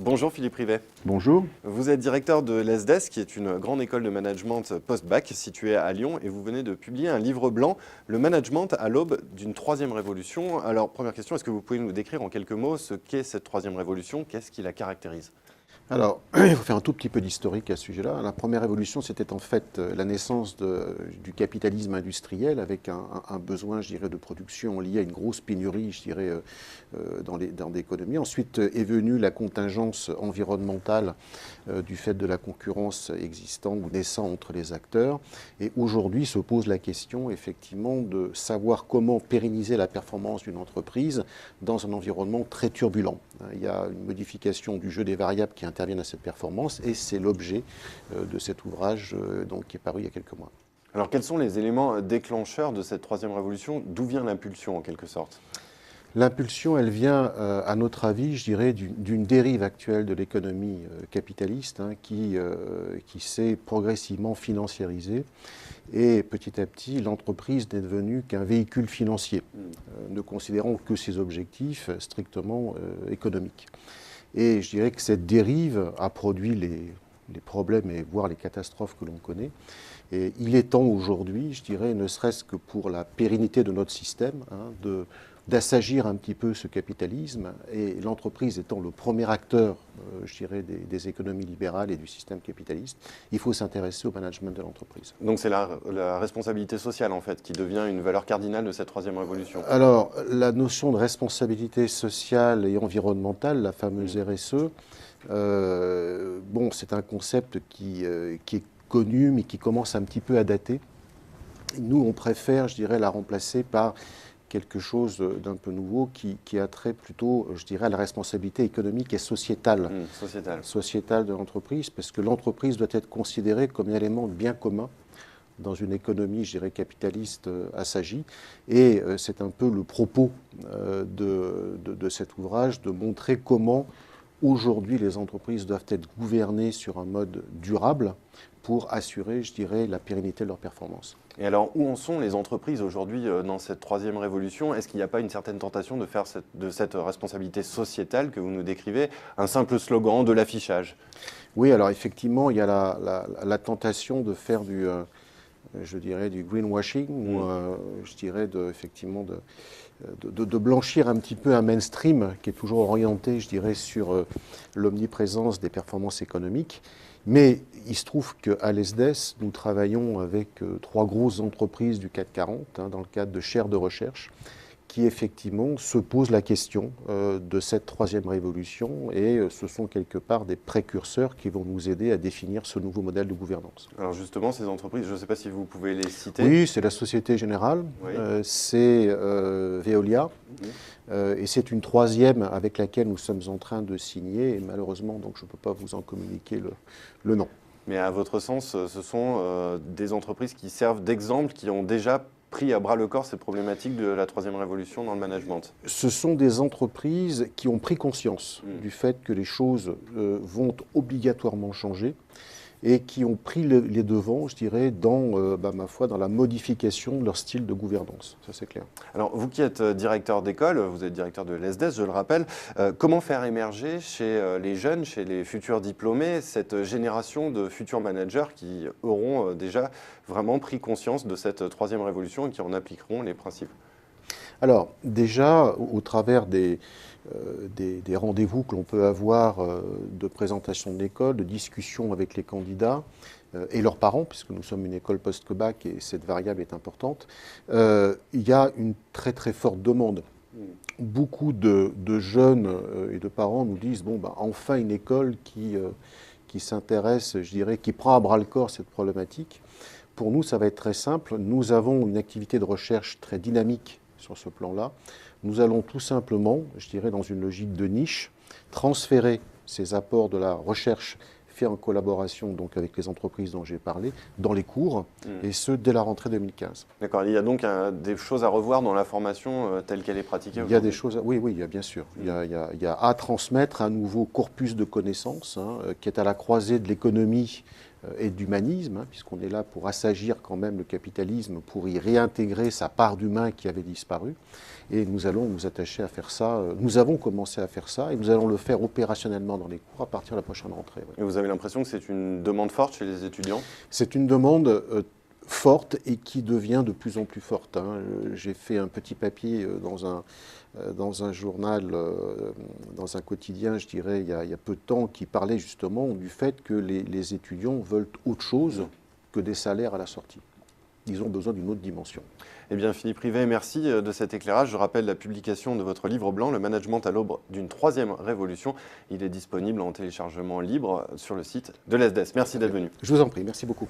Bonjour Philippe Rivet. Bonjour. Vous êtes directeur de l'ESDES, qui est une grande école de management post-bac située à Lyon, et vous venez de publier un livre blanc, Le management à l'aube d'une troisième révolution. Alors, première question, est-ce que vous pouvez nous décrire en quelques mots ce qu'est cette troisième révolution? Qu'est-ce qui la caractérise? Alors, il faut faire un tout petit peu d'historique à ce sujet-là. La première révolution, c'était en fait la naissance du capitalisme industriel avec un besoin, je dirais, de production lié à une grosse pénurie, je dirais, dans l'économie. Ensuite est venue la contingence environnementale du fait de la concurrence existant ou naissant entre les acteurs. Et aujourd'hui se pose la question, effectivement, de savoir comment pérenniser la performance d'une entreprise dans un environnement très turbulent. Il y a une modification du jeu des variables qui interviennent à cette performance et c'est l'objet de cet ouvrage qui est paru il y a quelques mois. Alors, quels sont les éléments déclencheurs de cette troisième révolution? D'où vient l'impulsion, en quelque sorte? L'impulsion, elle vient, à notre avis, je dirais, d'une dérive actuelle de l'économie capitaliste qui s'est progressivement financiarisée. Et petit à petit, l'entreprise n'est devenue qu'un véhicule financier, ne considérant que ses objectifs strictement économiques. Et je dirais que cette dérive a produit les problèmes et voire les catastrophes que l'on connaît. Et il est temps aujourd'hui, je dirais, ne serait-ce que pour la pérennité de notre système, d'assagir un petit peu ce capitalisme, et l'entreprise étant le premier acteur, je dirais, des économies libérales et du système capitaliste, il faut s'intéresser au management de l'entreprise. Donc c'est la responsabilité sociale, en fait, qui devient une valeur cardinale de cette troisième révolution. Alors, la notion de responsabilité sociale et environnementale, la fameuse RSE, c'est un concept qui est connu, mais qui commence un petit peu à dater. Nous, on préfère, je dirais, la remplacer par quelque chose d'un peu nouveau qui a trait plutôt, je dirais, à la responsabilité économique et sociétale. Sociétale de l'entreprise, parce que l'entreprise doit être considérée comme un élément de bien commun dans une économie, je dirais, capitaliste assagie. Et c'est un peu le propos de cet ouvrage, de montrer comment aujourd'hui les entreprises doivent être gouvernées sur un mode durable pour assurer, je dirais, la pérennité de leur performance. Et alors, où en sont les entreprises aujourd'hui dans cette troisième révolution? Est-ce qu'il n'y a pas une certaine tentation de faire de cette responsabilité sociétale que vous nous décrivez un simple slogan, de l'affichage? Oui, alors effectivement, il y a la tentation de faire je dirais, du greenwashing, ou je dirais effectivement de blanchir un petit peu un mainstream qui est toujours orienté, je dirais, sur l'omniprésence des performances économiques. Mais il se trouve qu'à l'ESDES, nous travaillons avec 3 grosses entreprises du CAC 40 dans le cadre de chaires de recherche qui effectivement se posent la question de cette troisième révolution, et ce sont quelque part des précurseurs qui vont nous aider à définir ce nouveau modèle de gouvernance. Alors justement, ces entreprises, je ne sais pas si vous pouvez les citer. Oui, c'est la Société Générale, oui. C'est Veolia, et c'est une troisième avec laquelle nous sommes en train de signer, et malheureusement, donc, je ne peux pas vous en communiquer le nom. Mais à votre sens, ce sont des entreprises qui servent d'exemple, qui ont déjà pris à bras le corps ces problématiques de la troisième révolution dans le management? Ce sont des entreprises qui ont pris conscience du fait que les choses vont obligatoirement changer, et qui ont pris les devants, je dirais, dans la modification de leur style de gouvernance. Ça, c'est clair. Alors, vous qui êtes directeur d'école, vous êtes directeur de l'ESDES, je le rappelle, comment faire émerger chez les jeunes, chez les futurs diplômés, cette génération de futurs managers qui auront déjà vraiment pris conscience de cette troisième révolution et qui en appliqueront les principes? Alors, déjà, au travers des rendez-vous que l'on peut avoir de présentation de l'école, de discussion avec les candidats et leurs parents, puisque nous sommes une école post-bac et cette variable est importante, il y a une très très forte demande. Beaucoup de jeunes et de parents nous disent enfin une école qui s'intéresse, je dirais, qui prend à bras le corps cette problématique. Pour nous, ça va être très simple. Nous avons une activité de recherche très dynamique sur ce plan-là. Nous allons tout simplement, je dirais, dans une logique de niche, transférer ces apports de la recherche faits en collaboration donc avec les entreprises dont j'ai parlé, dans les cours, et ce, dès la rentrée 2015. D'accord, il y a donc des choses à revoir dans la formation telle qu'elle est pratiquée aujourd'hui? Il y a des choses, oui, il y a bien sûr. Il y a à transmettre un nouveau corpus de connaissances qui est à la croisée de l'économie et d'humanisme, hein, puisqu'on est là pour assagir quand même le capitalisme, pour y réintégrer sa part d'humain qui avait disparu. Et nous allons nous attacher à faire ça. Nous avons commencé à faire ça et nous allons le faire opérationnellement dans les cours à partir de la prochaine rentrée. Oui. Et vous avez l'impression que c'est une demande forte chez les étudiants? C'est une demande forte et qui devient de plus en plus forte. Hein. J'ai fait un petit papier dans un journal, dans un quotidien, je dirais, il y a peu de temps, qui parlait justement du fait que les étudiants veulent autre chose que des salaires à la sortie. Ils ont besoin d'une autre dimension. Eh bien, Philippe Rivet, merci de cet éclairage. Je rappelle la publication de votre livre blanc, Le management à l'aube d'une troisième révolution. Il est disponible en téléchargement libre sur le site de l'ESDES. Merci d'être venu. Je vous en prie, merci beaucoup.